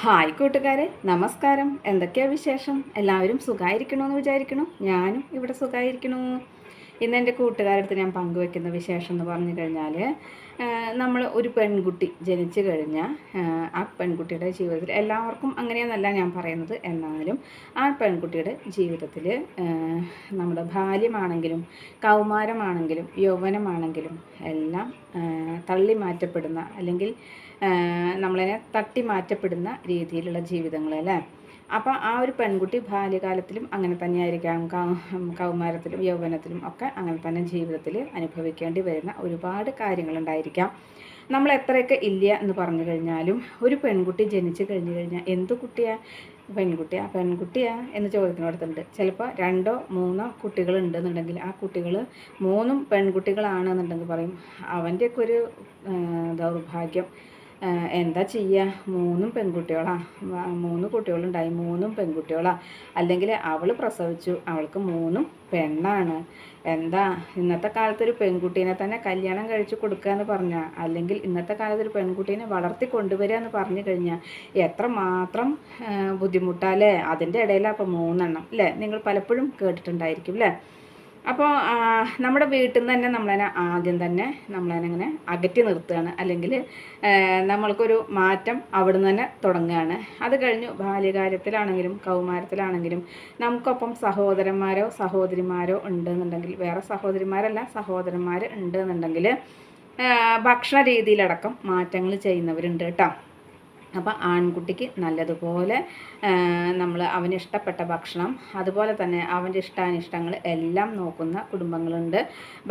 Hi കൂട്ടുകാരെ, നമസ്കാരം. എന്തൊക്കെയാ വിശേഷം? എല്ലാവരും സുഖമായിരിക്കണമെന്ന് വിചാരിക്കണം. ഞാനും ഇവിടെ സുഖമായിരിക്കണു. ഇന്ന് എൻ്റെ കൂട്ടുകാരുടെ അടുത്ത് ഞാൻ പങ്കുവെക്കുന്ന വിശേഷം എന്ന് പറഞ്ഞു കഴിഞ്ഞാൽ, നമ്മൾ ഒരു പെൺകുട്ടി ജനിച്ചു കഴിഞ്ഞാൽ ആ പെൺകുട്ടിയുടെ ജീവിതത്തിൽ എല്ലാവർക്കും അങ്ങനെയെന്നല്ല ഞാൻ പറയുന്നത്, എന്നാലും ആ പെൺകുട്ടിയുടെ ജീവിതത്തിൽ നമ്മുടെ ബാല്യമാണെങ്കിലും കൗമാരമാണെങ്കിലും യൗവനമാണെങ്കിലും എല്ലാം തള്ളി മാറ്റപ്പെടുന്ന അല്ലെങ്കിൽ നമ്മളതിനെ തട്ടി മാറ്റപ്പെടുന്ന രീതിയിലുള്ള ജീവിതങ്ങളല്ലേ. അപ്പോൾ ആ ഒരു പെൺകുട്ടി ബാല്യകാലത്തിലും അങ്ങനെ തന്നെയായിരിക്കാം, കൗമാരത്തിലും യൗവനത്തിലും ഒക്കെ അങ്ങനെ തന്നെ ജീവിതത്തിൽ അനുഭവിക്കേണ്ടി വരുന്ന ഒരുപാട് കാര്യങ്ങളുണ്ടായിരിക്കാം. നമ്മൾ എത്രയൊക്കെ ഇല്ല എന്ന് പറഞ്ഞു കഴിഞ്ഞാലും ഒരു പെൺകുട്ടി ജനിച്ചു കഴിഞ്ഞു കഴിഞ്ഞാൽ എന്ത് കുട്ടിയാണ്? പെൺകുട്ടിയാ എന്ന് ചോദിക്കുന്നിടത്തുണ്ട്. ചിലപ്പോൾ 2 or 3 കുട്ടികളുണ്ടെന്നുണ്ടെങ്കിൽ ആ കുട്ടികൾ 3 പെൺകുട്ടികളാണെന്നുണ്ടെങ്കിൽ പറയും അവൻ്റെയൊക്കെ ഒരു ദൗർഭാഗ്യം. എന്താ ചെയ്യുക, 3 പെൺകുട്ടികളാ, 3 കുട്ടികളുണ്ടായി, 3 പെൺകുട്ടികളാ, അല്ലെങ്കിൽ അവൾ പ്രസവിച്ചു അവൾക്ക് 3 പെണ്ണാണ്. എന്താ ഇന്നത്തെ കാലത്ത് ഒരു പെൺകുട്ടീനെ തന്നെ കല്യാണം കഴിച്ച് കൊടുക്കുക എന്ന് പറഞ്ഞാൽ, അല്ലെങ്കിൽ ഇന്നത്തെ കാലത്ത് ഒരു പെൺകുട്ടീനെ വളർത്തി കൊണ്ടുവരിക എന്ന് പറഞ്ഞു കഴിഞ്ഞാൽ എത്രമാത്രം ബുദ്ധിമുട്ടല്ലേ. അതിൻ്റെ ഇടയിലാണ് അപ്പോൾ 3 എണ്ണം അല്ലേ, നിങ്ങൾ പലപ്പോഴും കേട്ടിട്ടുണ്ടായിരിക്കും അല്ലേ. അപ്പോൾ നമ്മുടെ വീട്ടിൽ നിന്ന് തന്നെ നമ്മളതിനെ ആദ്യം തന്നെ നമ്മളതിനെ അകറ്റി നിർത്തുകയാണ്, അല്ലെങ്കിൽ നമ്മൾക്കൊരു മാറ്റം അവിടെ നിന്ന് തന്നെ തുടങ്ങുകയാണ്. അത് കഴിഞ്ഞു ബാല്യകാലത്തിലാണെങ്കിലും കൗമാരത്തിലാണെങ്കിലും നമുക്കൊപ്പം സഹോദരന്മാരോ സഹോദരിമാരോ ഉണ്ടെന്നുണ്ടെങ്കിൽ, വേറെ സഹോദരിമാരല്ല സഹോദരന്മാർ ഉണ്ടെന്നുണ്ടെങ്കിൽ ഭക്ഷണ രീതിയിലടക്കം മാറ്റങ്ങൾ ചെയ്യുന്നവരുണ്ട് കേട്ടോ. അപ്പോൾ ആൺകുട്ടിക്ക് നല്ലതുപോലെ നമ്മൾ അവന് ഇഷ്ടപ്പെട്ട ഭക്ഷണം, അതുപോലെ തന്നെ അവൻ്റെ ഇഷ്ടാനിഷ്ടങ്ങൾ എല്ലാം നോക്കുന്ന കുടുംബങ്ങളുണ്ട്.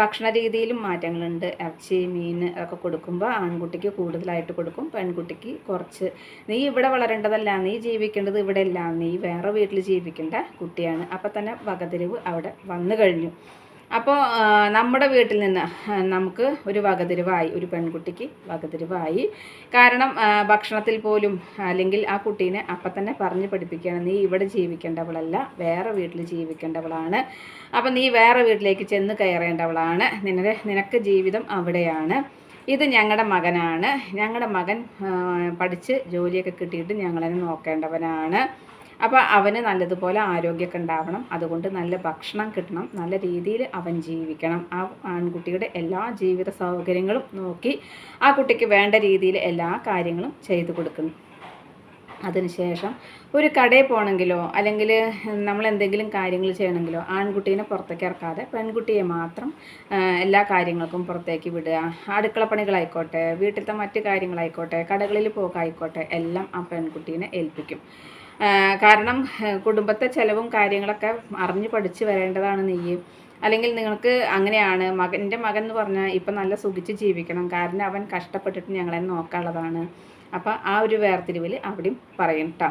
ഭക്ഷണ രീതിയിലും മാറ്റങ്ങളുണ്ട്. ഇറച്ചി മീൻ ഒക്കെ കൊടുക്കുമ്പോൾ ആൺകുട്ടിക്ക് കൂടുതലായിട്ട് കൊടുക്കും, പെൺകുട്ടിക്ക് കുറച്ച്. നീ ഇവിടെ വളരേണ്ടതല്ല, നീ ജീവിക്കേണ്ടത് ഇവിടെ അല്ല, നീ വേറെ വീട്ടിൽ ജീവിക്കേണ്ട കുട്ടിയാണ്. അപ്പോൾ തന്നെ വകതിരിവ് അവിടെ വന്നു കഴിഞ്ഞു. അപ്പോൾ നമ്മുടെ വീട്ടിൽ നിന്ന് നമുക്ക് ഒരു വകതിരിവായി, ഒരു പെൺകുട്ടിക്ക് വകതിരിവായി. കാരണം ഭക്ഷണത്തിൽ പോലും, അല്ലെങ്കിൽ ആ കുട്ടീനെ അപ്പം തന്നെ പറഞ്ഞ് പഠിപ്പിക്കുകയാണ്, നീ ഇവിടെ ജീവിക്കേണ്ടവളല്ല, വേറെ വീട്ടിൽ ജീവിക്കേണ്ടവളാണ്. അപ്പം നീ വേറെ വീട്ടിലേക്ക് ചെന്ന് കയറേണ്ടവളാണ്, നിനക്ക് ജീവിതം അവിടെയാണ്. ഇത് ഞങ്ങളുടെ മകനാണ്, ഞങ്ങളുടെ മകൻ പഠിച്ച് ജോലിയൊക്കെ കിട്ടിയിട്ട് ഞങ്ങളെ നോക്കേണ്ടവനാണ്. അപ്പോൾ അവന് നല്ലതുപോലെ ആരോഗ്യമൊക്കെ ഉണ്ടാവണം, അതുകൊണ്ട് നല്ല ഭക്ഷണം കിട്ടണം, നല്ല രീതിയിൽ അവൻ ജീവിക്കണം. ആ ആൺകുട്ടിയുടെ എല്ലാ ജീവിത സൗകര്യങ്ങളും നോക്കി ആ കുട്ടിക്ക് വേണ്ട രീതിയിൽ എല്ലാ കാര്യങ്ങളും ചെയ്തു കൊടുക്കുന്നു. അതിനുശേഷം ഒരു കടയിൽ പോകണമെങ്കിലോ അല്ലെങ്കിൽ നമ്മൾ എന്തെങ്കിലും കാര്യങ്ങൾ ചെയ്യണമെങ്കിലോ ആൺകുട്ടീനെ പുറത്തേക്ക് ഇറക്കാതെ പെൺകുട്ടിയെ മാത്രം എല്ലാ കാര്യങ്ങൾക്കും പുറത്തേക്ക് വിടുക. അടുക്കള പണികളായിക്കോട്ടെ, വീട്ടിലത്തെ മറ്റു കാര്യങ്ങളായിക്കോട്ടെ, കടകളിൽ പോകായിക്കോട്ടെ, എല്ലാം ആ പെൺകുട്ടീനെ ഏൽപ്പിക്കും. കാരണം കുടുംബത്തെ ചിലവും കാര്യങ്ങളൊക്കെ അറിഞ്ഞ് പഠിച്ച് വരേണ്ടതാണ് നീ. അല്ലെങ്കിൽ നിങ്ങൾക്ക് അങ്ങനെയാണ്, എൻ്റെ മകൻ എന്ന് പറഞ്ഞാൽ ഇപ്പം നല്ല സുഖിച്ച് ജീവിക്കണം, കാരണം അവൻ കഷ്ടപ്പെട്ടിട്ട് ഞങ്ങളെ നോക്കാനുള്ളതാണ്. അപ്പോൾ ആ ഒരു വേർതിരിവിൽ അവിടെയും പറയും കേട്ടോ.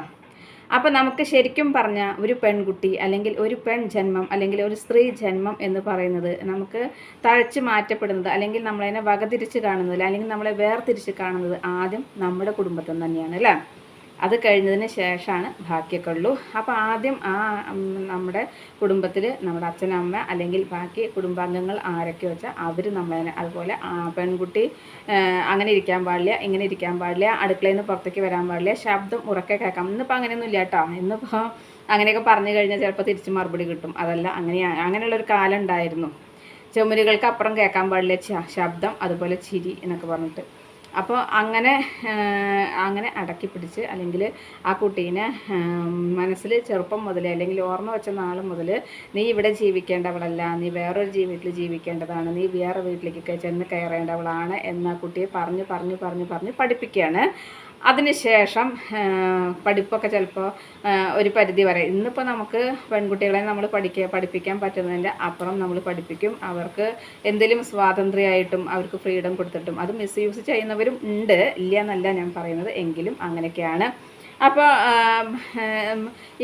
അപ്പോൾ നമുക്ക് ശരിക്കും പറഞ്ഞാൽ ഒരു പെൺകുട്ടി അല്ലെങ്കിൽ ഒരു പെൺ ജന്മം അല്ലെങ്കിൽ ഒരു സ്ത്രീ ജന്മം എന്ന് പറയുന്നത് നമുക്ക് തഴച്ച് മാറ്റപ്പെടുന്നത്, അല്ലെങ്കിൽ നമ്മളതിനെ വകതിരിച്ച് കാണുന്നത്, അല്ലെങ്കിൽ നമ്മളെ വേർതിരിച്ച് കാണുന്നത് ആദ്യം നമ്മുടെ കുടുംബത്തിൽ തന്നെയാണ് അല്ലേ. അത് കഴിഞ്ഞതിന് ശേഷമാണ് ബാക്കിയൊക്കെ ഉള്ളൂ. അപ്പോൾ ആദ്യം നമ്മുടെ കുടുംബത്തിൽ നമ്മുടെ അച്ഛനമ്മ അല്ലെങ്കിൽ ബാക്കി കുടുംബാംഗങ്ങൾ ആരൊക്കെ വെച്ചാൽ അവർ നമ്മളതിനെ, അതുപോലെ പെൺകുട്ടി അങ്ങനെ ഇരിക്കാൻ പാടില്ല, ഇങ്ങനെ ഇരിക്കാൻ പാടില്ല, അടുക്കളയിൽ നിന്ന് പുറത്തേക്ക് വരാൻ പാടില്ല, ശബ്ദം ഉറക്കെ കേൾക്കാം. ഇന്നിപ്പോൾ അങ്ങനെയൊന്നും ഇല്ല കേട്ടോ. ഇന്നിപ്പോൾ അങ്ങനെയൊക്കെ പറഞ്ഞു കഴിഞ്ഞാൽ ചിലപ്പോൾ തിരിച്ച് മറുപടി കിട്ടും. അതല്ല, അങ്ങനെയുള്ളൊരു കാലം ഉണ്ടായിരുന്നു. ചുമരുകൾക്ക് അപ്പുറം കേൾക്കാൻ പാടില്ല ശബ്ദം, അതുപോലെ ചിരി എന്നൊക്കെ പറഞ്ഞിട്ട്. അപ്പോൾ അങ്ങനെ അടക്കി പിടിച്ച്, അല്ലെങ്കിൽ ആ കുട്ടീനെ മനസ്സിൽ ചെറുപ്പം മുതലേ അല്ലെങ്കിൽ ഓർമ്മ വെച്ച നാൾ മുതൽ നീ ഇവിടെ ജീവിക്കേണ്ടവളല്ല, നീ വേറൊരു വീട്ടിൽ ജീവിക്കേണ്ടതാണ്, നീ വേറെ വീട്ടിലേക്ക് ചെന്ന് കയറേണ്ടവളാണ് എന്ന കുട്ടിയെ പറഞ്ഞ് പഠിപ്പിക്കുകയാണ്. അതിനുശേഷം പഠിപ്പൊക്കെ ചിലപ്പോൾ ഒരു പരിധി വരെ, ഇന്നിപ്പോൾ നമുക്ക് പെൺകുട്ടികളെ നമ്മൾ പഠിപ്പിക്കാൻ പറ്റുന്നതിൻ്റെ അപ്പുറം നമ്മൾ പഠിപ്പിക്കും. അവർക്ക് എന്തെങ്കിലും സ്വാതന്ത്ര്യമായിട്ടും അവർക്ക് ഫ്രീഡം കൊടുത്തിട്ടും അത് മിസ്യൂസ് ചെയ്യുന്നവരും ഉണ്ട്, ഇല്ല എന്നല്ല ഞാൻ പറയുന്നത്, എങ്കിലും അങ്ങനെയൊക്കെയാണ്. അപ്പോൾ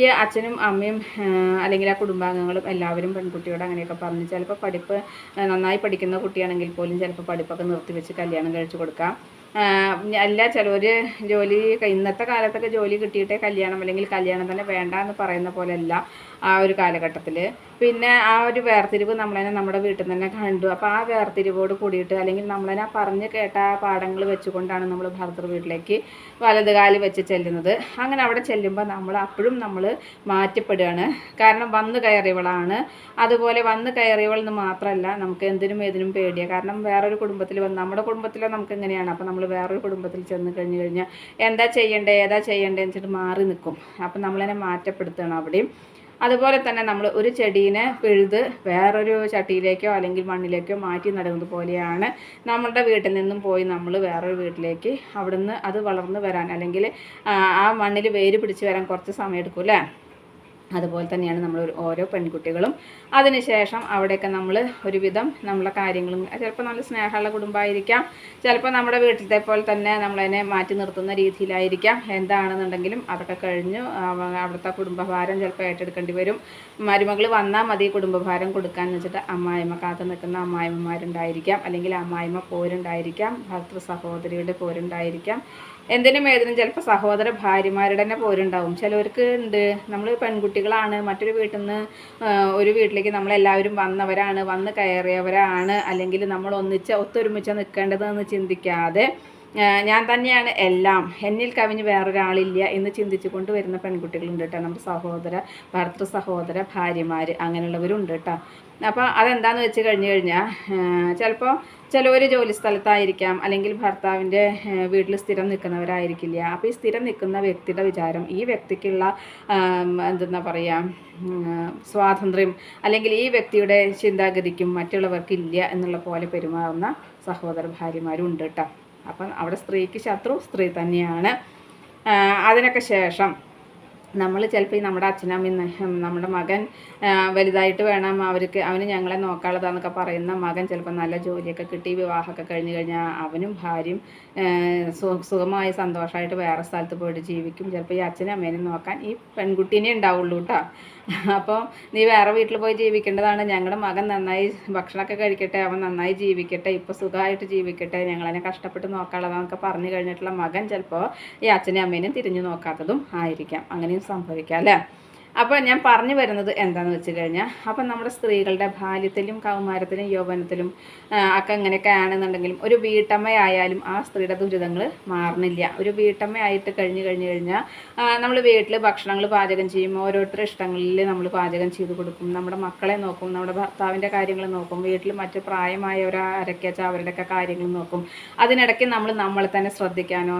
ഈ അച്ഛനും അമ്മയും അല്ലെങ്കിൽ ആ കുടുംബാംഗങ്ങളും എല്ലാവരും പെൺകുട്ടിയോട് അങ്ങനെയൊക്കെ പറഞ്ഞ് ചിലപ്പോൾ പഠിപ്പ് നന്നായി പഠിക്കുന്ന കുട്ടിയാണെങ്കിൽ പോലും ചിലപ്പോൾ പഠിപ്പൊക്കെ നിർത്തിവെച്ച് കല്യാണം കഴിച്ചു കൊടുക്കാം. അല്ല ചിലർ ജോലി ഇന്നത്തെ കാലത്തൊക്കെ ജോലി കിട്ടിയിട്ടേ കല്യാണം അല്ലെങ്കിൽ കല്യാണം തന്നെ വേണ്ട എന്ന് പറയുന്ന പോലെയല്ല ആ ഒരു കാലഘട്ടത്തിൽ. പിന്നെ ആ ഒരു വേർതിരിവ് നമ്മളതിനെ നമ്മുടെ വീട്ടിൽ നിന്ന് തന്നെ കണ്ടു. അപ്പോൾ ആ വേർതിരിവോട് കൂടിയിട്ട് അല്ലെങ്കിൽ നമ്മളതിനെ പറഞ്ഞ് കേട്ട ആ പാഠങ്ങൾ വെച്ചുകൊണ്ടാണ് നമ്മൾ ഭർത്തൃ വീട്ടിലേക്ക് വലതുകാല് വെച്ച് ചെല്ലുന്നത്. അങ്ങനെ അവിടെ ചെല്ലുമ്പോൾ നമ്മൾ അപ്പോഴും നമ്മൾ മാറ്റപ്പെടുകയാണ്. കാരണം വന്നു കയറിയവളാണ്. അതുപോലെ വന്നു കയറിയവൾ എന്ന് മാത്രമല്ല നമുക്ക് എന്തിനും ഏതിനും പേടിയാണ്. കാരണം വേറൊരു കുടുംബത്തിൽ വന്ന് നമ്മുടെ കുടുംബത്തിലോ നമുക്ക് എങ്ങനെയാണ്, അപ്പോൾ നമ്മൾ വേറൊരു കുടുംബത്തിൽ ചെന്ന് കഴിഞ്ഞ് കഴിഞ്ഞാൽ എന്താ ചെയ്യേണ്ടത് ഏതാ ചെയ്യേണ്ടത് എന്ന് വെച്ചിട്ട് മാറി നിൽക്കും. അപ്പം നമ്മളതിനെ മാറ്റപ്പെടുത്തുകയാണ് അവിടെയും. അതുപോലെ തന്നെ നമ്മൾ ഒരു ചെടീനെ പിഴുത് വേറൊരു ചട്ടിയിലേക്കോ അല്ലെങ്കിൽ മണ്ണിലേക്കോ മാറ്റി നടുന്നത് പോലെയാണ് നമ്മളുടെ വീട്ടിൽ നിന്നും പോയി നമ്മൾ വേറൊരു വീട്ടിലേക്ക് അവിടുന്ന് അത് വളർന്നു വരാൻ അല്ലെങ്കിൽ ആ മണ്ണിൽ വേര് പിടിച്ച് വരാൻ കുറച്ച് സമയം എടുക്കും അല്ലേ. അതുപോലെ തന്നെയാണ് നമ്മൾ ഓരോ പെൺകുട്ടികളും. അതിനുശേഷം അവിടെയൊക്കെ നമ്മൾ ഒരുവിധം നമ്മളെ കാര്യങ്ങളും ചിലപ്പോൾ നല്ല സ്നേഹമുള്ള കുടുംബമായിരിക്കാം, ചിലപ്പോൾ നമ്മുടെ വീട്ടിലത്തെ പോലെ തന്നെ നമ്മളതിനെ മാറ്റി നിർത്തുന്ന രീതിയിലായിരിക്കാം. എന്താണെന്നുണ്ടെങ്കിലും അതൊക്കെ കഴിഞ്ഞു അവിടുത്തെ കുടുംബഭാരം ചിലപ്പോൾ ഏറ്റെടുക്കേണ്ടി വരും. മരുമകൾ വന്നാൽ മതി കുടുംബഭാരം കൊടുക്കാമെന്ന് വെച്ചിട്ട് അമ്മായിമ്മ കാത്തു നിൽക്കുന്ന അമ്മായിമ്മമാരുണ്ടായിരിക്കാം, അല്ലെങ്കിൽ അമ്മായിമ്മ പോരുണ്ടായിരിക്കാം, ഭർത്തൃ സഹോദരിയുടെ പോരുണ്ടായിരിക്കാം, എന്തിനും ഏതിനും ചിലപ്പോൾ സഹോദര ഭാര്യമാരുടെ തന്നെ പോരുണ്ടാവും. ചിലവർക്ക് ഉണ്ട് നമ്മൾ പെൺകുട്ടികളാണ്, മറ്റൊരു വീട്ടിൽ നിന്ന് ഒരു വീട്ടിലേക്ക് നമ്മളെല്ലാവരും വന്നവരാണ്, വന്ന് കയറിയവരാണ്, അല്ലെങ്കിൽ നമ്മൾ ഒത്തൊരുമിച്ച് നിൽക്കേണ്ടതെന്ന് ചിന്തിക്കാതെ ഞാൻ തന്നെയാണ് എല്ലാം, എന്നിൽ കവിഞ്ഞ് വേറൊരാളില്ല എന്ന് ചിന്തിച്ചു കൊണ്ട് വരുന്ന പെൺകുട്ടികളുണ്ട് കേട്ടോ. നമ്മുടെ ഭർത്തൃ സഹോദര ഭാര്യമാർ അങ്ങനെയുള്ളവരുണ്ട് കേട്ടോ. അപ്പോൾ അതെന്താണെന്ന് വെച്ച് കഴിഞ്ഞാൽ ചിലപ്പോൾ ചിലവർ ജോലി സ്ഥലത്തായിരിക്കാം, അല്ലെങ്കിൽ ഭർത്താവിൻ്റെ വീട്ടിൽ സ്ഥിരം നിൽക്കുന്നവരായിരിക്കില്ല. അപ്പോൾ ഈ സ്ഥിരം നിൽക്കുന്ന വ്യക്തിയുടെ വിചാരം ഈ വ്യക്തിക്കുള്ള എന്തെന്നാ പറയുക സ്വാതന്ത്ര്യം അല്ലെങ്കിൽ ഈ വ്യക്തിയുടെ ചിന്താഗതിക്കും മറ്റുള്ളവർക്കില്ല എന്നുള്ള പോലെ പെരുമാറുന്ന സഹോദര ഭാര്യമാരും ഉണ്ട് കേട്ടോ. അപ്പം അവിടെ സ്ത്രീക്ക് ശത്രു സ്ത്രീ തന്നെയാണ്. അതിനൊക്കെ ശേഷം നമ്മൾ ചിലപ്പോൾ ഈ നമ്മുടെ അച്ഛനമ്മ നമ്മുടെ മകൻ വലുതായിട്ട് വേണം അവന് ഞങ്ങളെ നോക്കാനുള്ളതാന്നൊക്കെ പറയുന്ന മകൻ ചിലപ്പോൾ നല്ല ജോലിയൊക്കെ കിട്ടി വിവാഹമൊക്കെ കഴിഞ്ഞ് കഴിഞ്ഞാൽ അവനും ഭാര്യയും സുഖമായി സന്തോഷമായിട്ട് വേറെ സ്ഥലത്ത് പോയിട്ട് ജീവിക്കും. ചിലപ്പോൾ ഈ അച്ഛനും അമ്മേനും നോക്കാൻ ഈ പെൺകുട്ടീനെ ഉണ്ടാവുള്ളൂ കേട്ടോ. അപ്പോൾ നീ വേറെ വീട്ടിൽ പോയി ജീവിക്കേണ്ടതാണ്, ഞങ്ങളുടെ മകൻ നന്നായി ഭക്ഷണമൊക്കെ കഴിക്കട്ടെ, അവൻ നന്നായി ജീവിക്കട്ടെ, ഇപ്പോൾ സുഖമായിട്ട് ജീവിക്കട്ടെ, ഞങ്ങളതിനെ കഷ്ടപ്പെട്ട് നോക്കാനുള്ളതാന്നൊക്കെ പറഞ്ഞു കഴിഞ്ഞിട്ടുള്ള മകൻ ചിലപ്പോൾ ഈ അച്ഛനും അമ്മേനും തിരിഞ്ഞു നോക്കാത്തതും ആയിരിക്കാം. അങ്ങനെയും സംഭവിക്കാം അല്ലേ. അപ്പോൾ ഞാൻ പറഞ്ഞു വരുന്നത് എന്താണെന്ന് വെച്ച് കഴിഞ്ഞാൽ, അപ്പം നമ്മുടെ സ്ത്രീകളുടെ ബാല്യത്തിലും കൗമാരത്തിലും യൗവനത്തിലും ഒക്കെ അങ്ങനെയൊക്കെ ആണെന്നുണ്ടെങ്കിലും ഒരു വീട്ടമ്മയായാലും ആ സ്ത്രീയുടെ ദുരിതങ്ങൾ മാറണില്ല. ഒരു വീട്ടമ്മയായിട്ട് കഴിഞ്ഞാൽ നമ്മൾ വീട്ടിൽ ഭക്ഷണങ്ങൾ പാചകം ചെയ്യും, ഓരോരുത്തരുടെ ഇഷ്ടങ്ങളിൽ നമ്മൾ പാചകം ചെയ്ത് കൊടുക്കും, നമ്മുടെ മക്കളെ നോക്കും, നമ്മുടെ ഭർത്താവിൻ്റെ കാര്യങ്ങൾ നോക്കും, വീട്ടിൽ മറ്റ് പ്രായമായവരാരൊക്കെയാച്ചാൽ അവരുടെയൊക്കെ കാര്യങ്ങൾ നോക്കും. അതിനിടയ്ക്ക് നമ്മളെ തന്നെ ശ്രദ്ധിക്കാനോ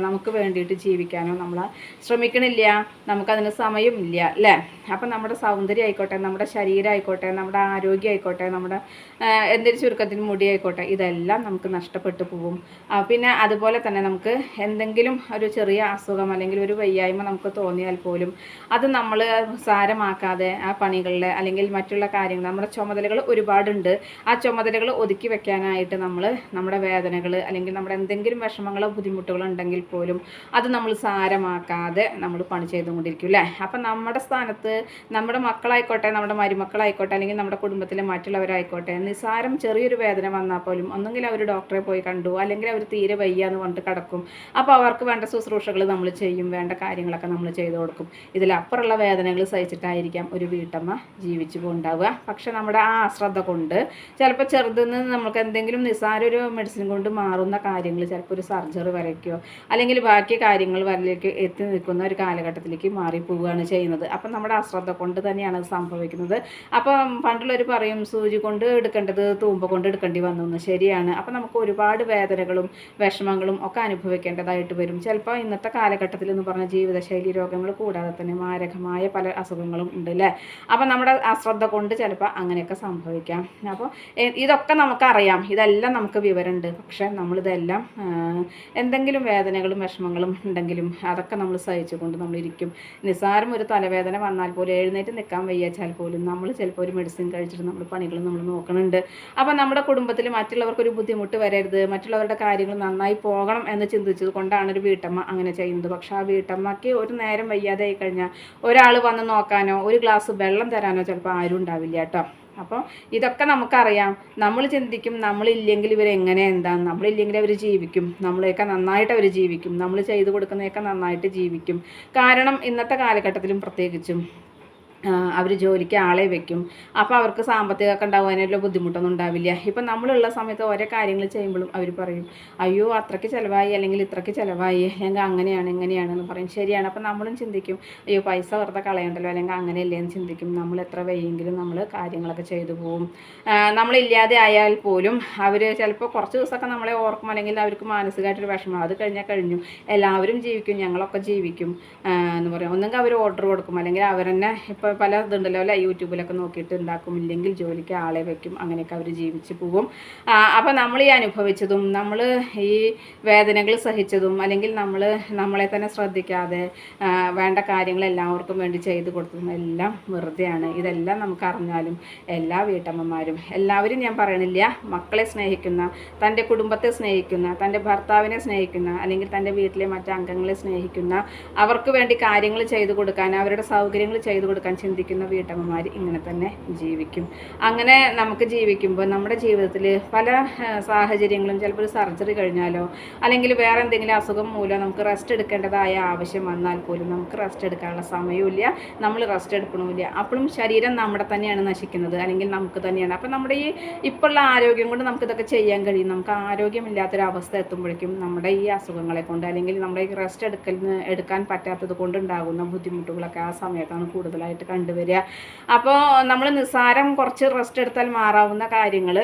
നമുക്ക് വേണ്ടിയിട്ട് ജീവിക്കാനോ നമ്മൾ ശ്രമിക്കണില്ല, നമുക്കതിന് സമയം ഇല്ല അല്ലേ. അപ്പം നമ്മുടെ സൗന്ദര്യം ആയിക്കോട്ടെ, നമ്മുടെ ശരീരം ആയിക്കോട്ടെ, നമ്മുടെ ആരോഗ്യം ആയിക്കോട്ടെ, നമ്മുടെ എന്തൊരു ചുരുക്കത്തിന് മുടി ആയിക്കോട്ടെ, ഇതെല്ലാം നമുക്ക് നഷ്ടപ്പെട്ടു പോവും. പിന്നെ അതുപോലെ തന്നെ നമുക്ക് എന്തെങ്കിലും ഒരു ചെറിയ അസുഖം അല്ലെങ്കിൽ ഒരു വയ്യായ്മ നമുക്ക് തോന്നിയാൽ പോലും അത് നമ്മൾ സാരമാക്കാതെ ആ പണികളിൽ അല്ലെങ്കിൽ മറ്റുള്ള കാര്യങ്ങൾ നമ്മുടെ ചുമതലകൾ ഒരുപാടുണ്ട്, ആ ചുമതലകൾ ഒതുക്കി വെക്കാനായിട്ട് നമ്മുടെ വേദനകൾ അല്ലെങ്കിൽ നമ്മുടെ എന്തെങ്കിലും വിഷമങ്ങളോ ബുദ്ധിമുട്ടുകളോ ഉണ്ടെങ്കിൽ പോലും അത് നമ്മൾ സാരമാക്കാതെ നമ്മൾ പണി ചെയ്തുകൊണ്ടിരിക്കും അല്ലേ. അപ്പം നമ്മുടെ സ്ഥാനത്ത് നമ്മുടെ മക്കളായിക്കോട്ടെ, നമ്മുടെ മരുമക്കളായിക്കോട്ടെ, അല്ലെങ്കിൽ നമ്മുടെ കുടുംബത്തിലെ മറ്റുള്ളവരായിക്കോട്ടെ, നിസ്സാരം ചെറിയൊരു വേദന വന്നാൽ പോലും ഒന്നെങ്കിൽ അവർ ഡോക്ടറെ പോയി കണ്ടു, അല്ലെങ്കിൽ അവർ തീരെ വയ്യാന്ന് പറഞ്ഞിട്ട് കിടക്കും. അപ്പോൾ അവർക്ക് വേണ്ട ശുശ്രൂഷകൾ നമ്മൾ ചെയ്യും, വേണ്ട കാര്യങ്ങളൊക്കെ നമ്മൾ ചെയ്തു കൊടുക്കും. ഇതിലപ്പുറമുള്ള വേദനകൾ സഹിച്ചിട്ടായിരിക്കാം ഒരു വീട്ടമ്മ ജീവിച്ചു പോണ്ടാവുക. പക്ഷെ നമ്മുടെ ആ അശ്രദ്ധ കൊണ്ട് ചിലപ്പോൾ ചെറുതിന്ന് നമുക്ക് എന്തെങ്കിലും നിസ്സാര ഒരു മെഡിസിൻ കൊണ്ട് മാറുന്ന കാര്യങ്ങൾ ചിലപ്പോൾ ഒരു സർജറി വരയ്ക്കോ അല്ലെങ്കിൽ ബാക്കി കാര്യങ്ങൾ വരലേക്ക് എത്തി നിൽക്കുന്ന ഒരു കാലഘട്ടത്തിലേക്ക് മാറിപ്പോവുകയാണ് ചെയ്യുന്നത്. അപ്പം നമ്മുടെ അശ്രദ്ധ കൊണ്ട് തന്നെയാണ് അത് സംഭവിക്കുന്നത്. അപ്പം പണ്ടുള്ളവർ പറയും സൂചി കൊണ്ട് എടുക്കേണ്ടത് തൂമ്പ കൊണ്ട് എടുക്കേണ്ടി വന്നു എന്ന്. ശരിയാണ്. അപ്പം നമുക്ക് ഒരുപാട് വേദനകളും വിഷമങ്ങളും ഒക്കെ അനുഭവിക്കേണ്ടതായിട്ട് വരും. ചിലപ്പോൾ ഇന്നത്തെ കാലഘട്ടത്തിൽ എന്ന് പറഞ്ഞ ജീവിതശൈലി രോഗങ്ങൾ കൂടാതെ തന്നെ മാരകമായ പല അസുഖങ്ങളും ഉണ്ട് അല്ലേ. അപ്പം നമ്മുടെ അശ്രദ്ധ കൊണ്ട് ചിലപ്പോൾ അങ്ങനെയൊക്കെ സംഭവിക്കാം. അപ്പോൾ ഇതൊക്കെ നമുക്കറിയാം, ഇതെല്ലാം നമുക്ക് വിവരമുണ്ട്. പക്ഷേ നമ്മളിതെല്ലാം എന്തെങ്കിലും വേദനകളും വിഷമങ്ങളും ഉണ്ടെങ്കിലും അതൊക്കെ നമ്മൾ സഹിച്ചുകൊണ്ട് നമ്മളിരിക്കും. നിസ്സാരം ഒരു തലവേദന വന്നാൽ പോലും എഴുന്നേറ്റ് നിൽക്കാൻ വയ്യാച്ചാൽ പോലും നമ്മൾ ചിലപ്പോൾ ഒരു മെഡിസിൻ കഴിച്ചിട്ട് നമ്മൾ പണികൾ നമ്മൾ നോക്കുന്നുണ്ട്. അപ്പം നമ്മുടെ കുടുംബത്തിൽ മറ്റുള്ളവർക്കൊരു ബുദ്ധിമുട്ട് വരരുത്, മറ്റുള്ളവരുടെ കാര്യങ്ങൾ നന്നായി പോകണം എന്ന് ചിന്തിച്ചത് കൊണ്ടാണ് ഒരു വീട്ടമ്മ അങ്ങനെ ചെയ്യുന്നത്. പക്ഷേ ആ വീട്ടമ്മയ്ക്ക് ഒരു നേരം വയ്യാതെ ആയി കഴിഞ്ഞാൽ ഒരാൾ വന്ന് നോക്കാനോ ഒരു ഗ്ലാസ് വെള്ളം തരാനോ ചിലപ്പോൾ ആരും ഉണ്ടാവില്ല കേട്ടോ. അപ്പോൾ ഇതൊക്കെ നമുക്കറിയാം. നമ്മൾ ചിന്തിക്കും നമ്മളില്ലെങ്കിൽ ഇവരെങ്ങനെ എന്താണ്, നമ്മളില്ലെങ്കിൽ അവർ ജീവിക്കും, നമ്മളെയൊക്കെ നന്നായിട്ട് അവർ ജീവിക്കും, നമ്മൾ ചെയ്തു കൊടുക്കുന്നതൊക്കെ നന്നായിട്ട് ജീവിക്കും. കാരണം ഇന്നത്തെ കാലഘട്ടത്തിലും പ്രത്യേകിച്ചും അവർ ജോലിക്ക് ആളെ വെക്കും. അപ്പോൾ അവർക്ക് സാമ്പത്തികമൊക്കെ ഉണ്ടാകാനുള്ള ബുദ്ധിമുട്ടൊന്നും ഉണ്ടാവില്ല. ഇപ്പം നമ്മളുള്ള സമയത്ത് ഓരോ കാര്യങ്ങൾ ചെയ്യുമ്പോഴും അവർ പറയും, അയ്യോ അത്രയ്ക്ക് ചിലവായി, അല്ലെങ്കിൽ ഇത്രയ്ക്ക് ചിലവായി, അല്ലെങ്കിൽ അങ്ങനെയാണ് ഇങ്ങനെയാണെന്ന് പറയും. ശരിയാണ്. അപ്പം നമ്മളും ചിന്തിക്കും, അയ്യോ പൈസ വെറുതെ കളയണ്ടല്ലോ, അല്ലെങ്കിൽ അങ്ങനെയല്ലേ എന്ന് ചിന്തിക്കും. നമ്മൾ എത്ര വയ്യെങ്കിലും നമ്മൾ കാര്യങ്ങളൊക്കെ ചെയ്തു പോവും. നമ്മളില്ലാതെ ആയാൽ പോലും അവർ ചിലപ്പോൾ കുറച്ച് ദിവസമൊക്കെ നമ്മളെ ഓർക്കും, അല്ലെങ്കിൽ അവർക്ക് മാനസികമായിട്ടൊരു വിഷമം. അത് കഴിഞ്ഞാൽ കഴിഞ്ഞു, എല്ലാവരും ജീവിക്കും, ഞങ്ങളൊക്കെ ജീവിക്കും എന്ന് പറയും. ഒന്നെങ്കിൽ അവർ ഓർഡർ കൊടുക്കും, അല്ലെങ്കിൽ അവർ തന്നെ ഇപ്പോൾ പല ഇതുണ്ടല്ലോ അല്ലേ, യൂട്യൂബിലൊക്കെ നോക്കിയിട്ട് ഉണ്ടാക്കും, ഇല്ലെങ്കിൽ ജോലിക്ക് ആളെ വയ്ക്കും, അങ്ങനെയൊക്കെ അവർ ജീവിച്ച് പോവും. അപ്പോൾ നമ്മൾ ഈ അനുഭവിച്ചതും നമ്മൾ ഈ വേദനകൾ സഹിച്ചതും, അല്ലെങ്കിൽ നമ്മളെ തന്നെ ശ്രദ്ധിക്കാതെ വേണ്ട കാര്യങ്ങൾ എല്ലാവർക്കും വേണ്ടി ചെയ്തു കൊടുത്തതും എല്ലാം വെറുതെയാണ്. ഇതെല്ലാം നമുക്കറിഞ്ഞാലും എല്ലാ വീട്ടമ്മമാരും, എല്ലാവരും ഞാൻ പറയണില്ല, മക്കളെ സ്നേഹിക്കുന്ന, തൻ്റെ കുടുംബത്തെ സ്നേഹിക്കുന്ന, തൻ്റെ ഭർത്താവിനെ സ്നേഹിക്കുന്ന, അല്ലെങ്കിൽ തൻ്റെ വീട്ടിലെ മറ്റംഗങ്ങളെ സ്നേഹിക്കുന്ന, അവർക്ക് വേണ്ടി കാര്യങ്ങൾ ചെയ്തു കൊടുക്കാൻ, അവരുടെ സൗകര്യങ്ങൾ ചെയ്തു കൊടുക്കാൻ ചിന്തിക്കുന്ന വീട്ടമ്മമാർ ഇങ്ങനെ തന്നെ ജീവിക്കും. അങ്ങനെ നമുക്ക് ജീവിക്കുമ്പോൾ നമ്മുടെ ജീവിതത്തിൽ പല സാഹചര്യങ്ങളും, ചിലപ്പോൾ ഒരു സർജറി കഴിഞ്ഞാലോ, അല്ലെങ്കിൽ വേറെ എന്തെങ്കിലും അസുഖം മൂലം നമുക്ക് റെസ്റ്റ് എടുക്കേണ്ടതായ ആവശ്യം വന്നാൽ പോലും നമുക്ക് റെസ്റ്റ് എടുക്കാനുള്ള സമയമില്ല, നമ്മൾ റെസ്റ്റ് എടുക്കണമില്ല. അപ്പോഴും ശരീരം നമ്മുടെ തന്നെയാണ് നശിക്കുന്നത്, അല്ലെങ്കിൽ നമുക്ക് തന്നെയാണ്. അപ്പം നമ്മുടെ ഈ ഇപ്പോഴുള്ള ആരോഗ്യം കൊണ്ട് നമുക്കിതൊക്കെ ചെയ്യാൻ കഴിയും. നമുക്ക് ആരോഗ്യമില്ലാത്തൊരവസ്ഥ എത്തുമ്പോഴേക്കും നമ്മുടെ ഈ അസുഖങ്ങളെ കൊണ്ട്, അല്ലെങ്കിൽ നമ്മുടെ ഈ റെസ്റ്റ് എടുക്കാൻ പറ്റാത്തത് കൊണ്ടുണ്ടാകുന്ന ബുദ്ധിമുട്ടുകളൊക്കെ ആ സമയത്താണ് കൂടുതലായിട്ട് കണ്ടുവരിക. അപ്പോൾ നമ്മൾ നിസ്സാരം കുറച്ച് റെസ്റ്റ് എടുത്താൽ മാറാവുന്ന കാര്യങ്ങൾ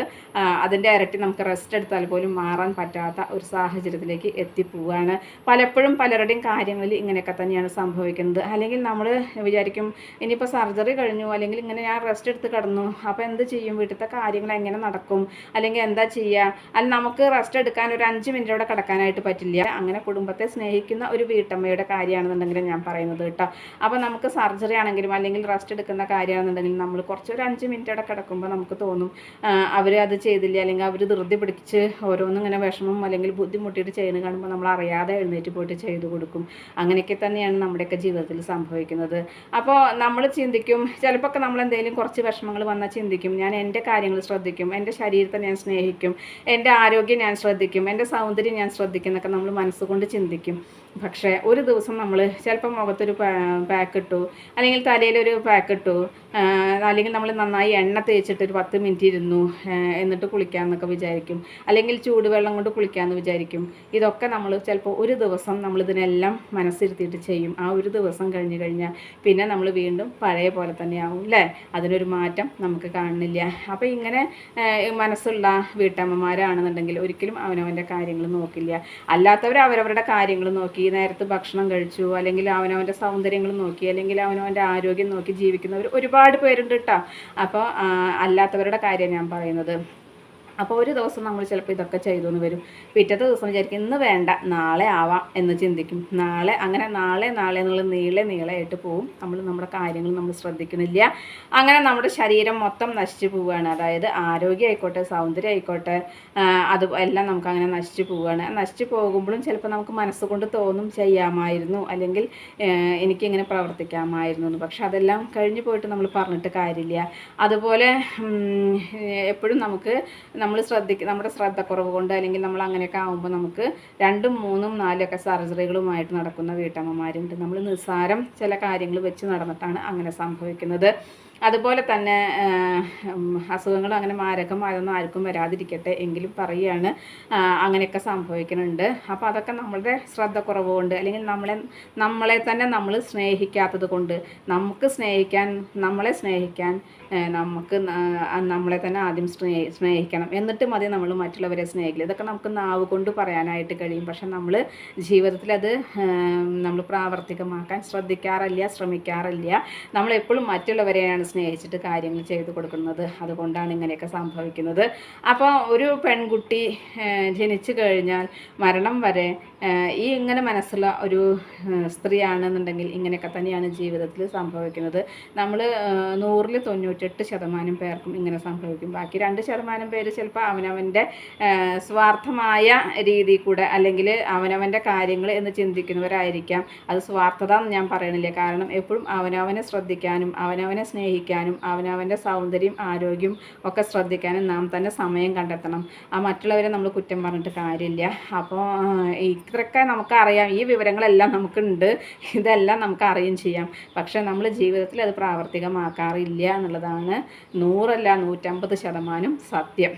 അതിൻ്റെ ഇരട്ടി നമുക്ക് റെസ്റ്റ് എടുത്താൽ പോലും മാറാൻ പറ്റാത്ത ഒരു സാഹചര്യത്തിലേക്ക് എത്തിപ്പോവുകയാണ്. പലപ്പോഴും പലരുടെയും കാര്യങ്ങളിൽ ഇങ്ങനെയൊക്കെ തന്നെയാണ് സംഭവിക്കുന്നത്. അല്ലെങ്കിൽ നമ്മൾ വിചാരിക്കും, ഇനിയിപ്പോൾ സർജറി കഴിഞ്ഞു, അല്ലെങ്കിൽ ഇങ്ങനെ ഞാൻ റെസ്റ്റ് എടുത്ത് കിടന്നു, അപ്പോൾ എന്ത് ചെയ്യും, വീട്ടിലത്തെ കാര്യങ്ങൾ എങ്ങനെ നടക്കും, അല്ലെങ്കിൽ എന്താ ചെയ്യുക, അല്ല നമുക്ക് റെസ്റ്റ് എടുക്കാൻ ഒരു 5 മിനിറ്റ് അവിടെ കിടക്കാനായിട്ട് പറ്റില്ല. അങ്ങനെ കുടുംബത്തെ സ്നേഹിക്കുന്ന ഒരു വീട്ടമ്മയുടെ കാര്യമാണെന്നുണ്ടെങ്കിൽ ഞാൻ പറയുന്നത് കേട്ടോ. അപ്പോൾ നമുക്ക് സർജറി ആണെങ്കിലും, അല്ലെങ്കിൽ റെസ്റ്റ് എടുക്കുന്ന കാര്യമാണെന്നുണ്ടെങ്കിൽ നമ്മൾ കുറച്ച് ഒരു 5 മിനിറ്റ് അവിടെ കിടക്കുമ്പോൾ നമുക്ക് തോന്നും അവർ അത് ചെയ്തില്ല, അല്ലെങ്കിൽ അവർ ധൃതി പിടിച്ച് ഓരോന്നും ഇങ്ങനെ വിഷമം അല്ലെങ്കിൽ ബുദ്ധിമുട്ടിയിട്ട് ചെയ്യുന്നത് കാണുമ്പോൾ നമ്മൾ അറിയാതെ എഴുന്നേറ്റ് പോയിട്ട് ചെയ്തു കൊടുക്കും. അങ്ങനെയൊക്കെ തന്നെയാണ് നമ്മുടെയൊക്കെ ജീവിതത്തിൽ സംഭവിക്കുന്നത്. അപ്പോൾ നമ്മൾ ചിന്തിക്കും, ചിലപ്പോൾ നമ്മൾ എന്തെങ്കിലും കുറച്ച് വിഷമങ്ങൾ വന്നാൽ ചിന്തിക്കും, ഞാൻ എൻ്റെ കാര്യങ്ങൾ ശ്രദ്ധിക്കും, എൻ്റെ ശരീരത്തെ ഞാൻ സ്നേഹിക്കും, എൻ്റെ ആരോഗ്യം ഞാൻ ശ്രദ്ധിക്കും, എൻ്റെ സൗന്ദര്യം ഞാൻ ശ്രദ്ധിക്കും എന്നൊക്കെ നമ്മൾ മനസ്സുകൊണ്ട് ചിന്തിക്കും. പക്ഷേ ഒരു ദിവസം നമ്മൾ ചിലപ്പോൾ മുഖത്തൊരു പാക്ക് ഇട്ടു, അല്ലെങ്കിൽ തലയിലൊരു പാക്ക് ഇട്ടു, അല്ലെങ്കിൽ നമ്മൾ നന്നായി എണ്ണ തേച്ചിട്ട് ഒരു 10 മിനിറ്റ് ഇരുന്നു, എന്നിട്ട് കുളിക്കാമെന്നൊക്കെ വിചാരിക്കും, അല്ലെങ്കിൽ ചൂടുവെള്ളം കൊണ്ട് കുളിക്കാമെന്ന് വിചാരിക്കും. ഇതൊക്കെ നമ്മൾ ചിലപ്പോൾ ഒരു ദിവസം നമ്മളിതിനെല്ലാം മനസ്സിരുത്തിയിട്ട് ചെയ്യും. ആ ഒരു ദിവസം കഴിഞ്ഞ് കഴിഞ്ഞാൽ പിന്നെ നമ്മൾ വീണ്ടും പഴയ പോലെ തന്നെയാവും അല്ലേ, അതിനൊരു മാറ്റം നമുക്ക് കാണുന്നില്ല. അപ്പോൾ ഇങ്ങനെ മനസ്സുള്ള വീട്ടമ്മമാരാണെന്നുണ്ടെങ്കിൽ ഒരിക്കലും അവനവൻ്റെ കാര്യങ്ങൾ നോക്കില്ല. അല്ലാത്തവർ അവരവരുടെ കാര്യങ്ങൾ നോക്കി നേരത്തെ ഭക്ഷണം കഴിച്ചു, അല്ലെങ്കിൽ അവനവൻ്റെ സൗന്ദര്യങ്ങൾ നോക്കി, അല്ലെങ്കിൽ അവനവൻ്റെ ആരോഗ്യം നോക്കി ജീവിക്കുന്നവർ ഒരുപാട് പേരുണ്ട് കേട്ടോ. അപ്പോൾ അല്ലാത്തവരുടെ കാര്യം ഞാൻ പറയുന്നത്. അപ്പോൾ ഒരു ദിവസം നമ്മൾ ചിലപ്പോൾ ഇതൊക്കെ ചെയ്തു എന്ന് വരും, പിറ്റത്തെ ദിവസം വിചാരിക്കും ഇന്ന് വേണ്ട നാളെ ആവാം എന്ന് ചിന്തിക്കും. അങ്ങനെ നാളെ എന്നുള്ള നീളായിട്ട് പോവും. നമ്മുടെ കാര്യങ്ങൾ നമ്മൾ ശ്രദ്ധിക്കുന്നില്ല. അങ്ങനെ നമ്മുടെ ശരീരം മൊത്തം നശിച്ചു പോവുകയാണ്. അതായത് ആരോഗ്യം ആയിക്കോട്ടെ, സൗന്ദര്യം ആയിക്കോട്ടെ, അത് എല്ലാം നമുക്കങ്ങനെ നശിച്ചു പോവുകയാണ്. നശിച്ചു പോകുമ്പോഴും ചിലപ്പോൾ നമുക്ക് മനസ്സുകൊണ്ട് തോന്നും ചെയ്യാമായിരുന്നു, അല്ലെങ്കിൽ എനിക്കിങ്ങനെ പ്രവർത്തിക്കാമായിരുന്നു എന്ന്. പക്ഷെ അതെല്ലാം കഴിഞ്ഞു പോയിട്ട് നമ്മൾ പറഞ്ഞിട്ട് കാര്യമില്ല. അതുപോലെ എപ്പോഴും നമ്മുടെ ശ്രദ്ധക്കുറവ് കൊണ്ട്, അല്ലെങ്കിൽ നമ്മൾ അങ്ങനെയൊക്കെ ആകുമ്പോൾ നമുക്ക് 2, 3, 4 സർജറികളുമായിട്ട് നടക്കുന്ന വീട്ടമ്മമാരുണ്ട്. നമ്മൾ നിസ്സാരം ചില കാര്യങ്ങൾ വെച്ച് നടന്നിട്ടാണ് അങ്ങനെ സംഭവിക്കുന്നത്. അതുപോലെ തന്നെ അസുഖങ്ങൾ അങ്ങനെ മാരകമായൊന്നും ആർക്കും വരാതിരിക്കട്ടെ എങ്കിലും പറയുകയാണ്, അങ്ങനെയൊക്കെ സംഭവിക്കുന്നുണ്ട്. അപ്പോൾ അതൊക്കെ നമ്മളുടെ ശ്രദ്ധക്കുറവ് കൊണ്ട്, അല്ലെങ്കിൽ നമ്മളെ തന്നെ നമ്മൾ സ്നേഹിക്കാത്തത് കൊണ്ട്. നമ്മളെ സ്നേഹിക്കാൻ നമുക്ക് നമ്മളെ തന്നെ ആദ്യം സ്നേഹിക്കണം, എന്നിട്ട് മതി നമ്മൾ മറ്റുള്ളവരെ സ്നേഹിക്കില്ല. ഇതൊക്കെ നമുക്ക് നാവ് കൊണ്ട് പറയാനായിട്ട് കഴിയും. പക്ഷെ നമ്മൾ ജീവിതത്തിൽ അത് നമ്മൾ പ്രാവർത്തികമാക്കാൻ ശ്രമിക്കാറില്ല. നമ്മളെപ്പോഴും മറ്റുള്ളവരെയാണ് സ്നേഹിച്ചിട്ട് കാര്യങ്ങൾ ചെയ്തു കൊടുക്കുന്നത്. അതുകൊണ്ടാണ് ഇങ്ങനെയൊക്കെ സംഭവിക്കുന്നത്. അപ്പോൾ ഒരു പെൺകുട്ടി ജനിച്ചു കഴിഞ്ഞാൽ മരണം വരെ ഈ ഇങ്ങനെ മനസ്സുള്ള ഒരു സ്ത്രീയാണെന്നുണ്ടെങ്കിൽ ഇങ്ങനെയൊക്കെ തന്നെയാണ് ജീവിതത്തിൽ സംഭവിക്കുന്നത്. നമ്മൾ 100-ൽ 98% പേർക്കും ഇങ്ങനെ സംഭവിക്കും. ബാക്കി 2% പേര് ചിലപ്പോൾ അവനവൻ്റെ സ്വാർത്ഥമായ രീതി കൂടെ അല്ലെങ്കിൽ അവനവൻ്റെ കാര്യങ്ങൾ എന്ന് ചിന്തിക്കുന്നവരായിരിക്കാം. അത് സ്വാർത്ഥത എന്ന് ഞാൻ പറയണില്ല. കാരണം എപ്പോഴും അവനവനെ ശ്രദ്ധിക്കാനും അവനവനെ സ്നേഹിക്കാനും അവനവൻ്റെ സൗന്ദര്യം ആരോഗ്യം ഒക്കെ ശ്രദ്ധിക്കാനും നാം തന്നെ സമയം കണ്ടെത്തണം. മറ്റുള്ളവരെ നമ്മൾ കുറ്റം പറഞ്ഞിട്ട് കാര്യമില്ല. അപ്പോൾ ഇത്രയൊക്കെ നമുക്കറിയാം, ഈ വിവരങ്ങളെല്ലാം നമുക്കുണ്ട്, ഇതെല്ലാം നമുക്ക് അറിയുകയും ചെയ്യാം. പക്ഷേ നമ്മൾ ജീവിതത്തിൽ അത് പ്രാവർത്തികമാക്കാറില്ല എന്നുള്ളതാണ് 100-അല്ല 150% സത്യം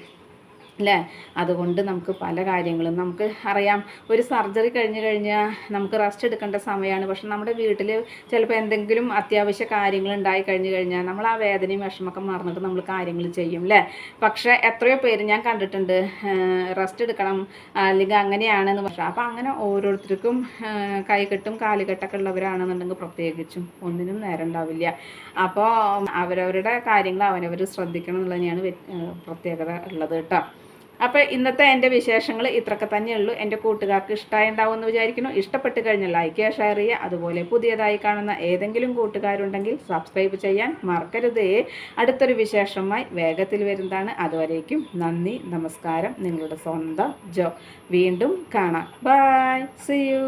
അല്ലേ. അതുകൊണ്ട് നമുക്ക് പല കാര്യങ്ങളും നമുക്ക് അറിയാം. ഒരു സർജറി കഴിഞ്ഞ് കഴിഞ്ഞാൽ നമുക്ക് റെസ്റ്റ് എടുക്കേണ്ട സമയമാണ്. പക്ഷെ നമ്മുടെ വീട്ടിൽ ചിലപ്പോൾ എന്തെങ്കിലും അത്യാവശ്യ കാര്യങ്ങൾ ഉണ്ടായി കഴിഞ്ഞ് കഴിഞ്ഞാൽ നമ്മൾ ആ വേദനയും വിഷമമൊക്കെ മറന്നിട്ട് നമ്മൾ കാര്യങ്ങൾ ചെയ്യും അല്ലേ. പക്ഷേ എത്രയോ പേര് ഞാൻ കണ്ടിട്ടുണ്ട് റെസ്റ്റ് എടുക്കണം അല്ലെങ്കിൽ അങ്ങനെയാണെന്ന് പക്ഷേ. അപ്പോൾ അങ്ങനെ ഓരോരുത്തർക്കും കൈകെട്ടും കാലുകെട്ടൊക്കെ ഉള്ളവരാണെന്നുണ്ടെങ്കിൽ പ്രത്യേകിച്ചും ഒന്നിനും നേരം ഉണ്ടാവില്ല. അപ്പോൾ അവരവരുടെ കാര്യങ്ങൾ അവരവർ ശ്രദ്ധിക്കണം എന്നുള്ളത് തന്നെയാണ് പ്രത്യേകത ഉള്ളത് കേട്ടോ. അപ്പോൾ ഇന്നത്തെ എൻ്റെ വിശേഷങ്ങൾ ഇത്രയൊക്കെ തന്നെയുള്ളൂ. എൻ്റെ കൂട്ടുകാർക്ക് ഇഷ്ടമായി ഉണ്ടാവും എന്ന് വിചാരിക്കുന്നു. ഇഷ്ടപ്പെട്ട് കഴിഞ്ഞാൽ ലൈക്ക് ചെയ്യുക, ഷെയർ ചെയ്യുക. അതുപോലെ പുതിയതായി കാണുന്ന ഏതെങ്കിലും കൂട്ടുകാരുണ്ടെങ്കിൽ സബ്സ്ക്രൈബ് ചെയ്യാൻ മറക്കരുതേ. അടുത്തൊരു വിശേഷമായി വേഗത്തിൽ വരുന്നതാണ്. അതുവരേക്കും നന്ദി, നമസ്കാരം. നിങ്ങളുടെ സ്വന്തം ജോ. വീണ്ടും കാണാം. Bye, see U.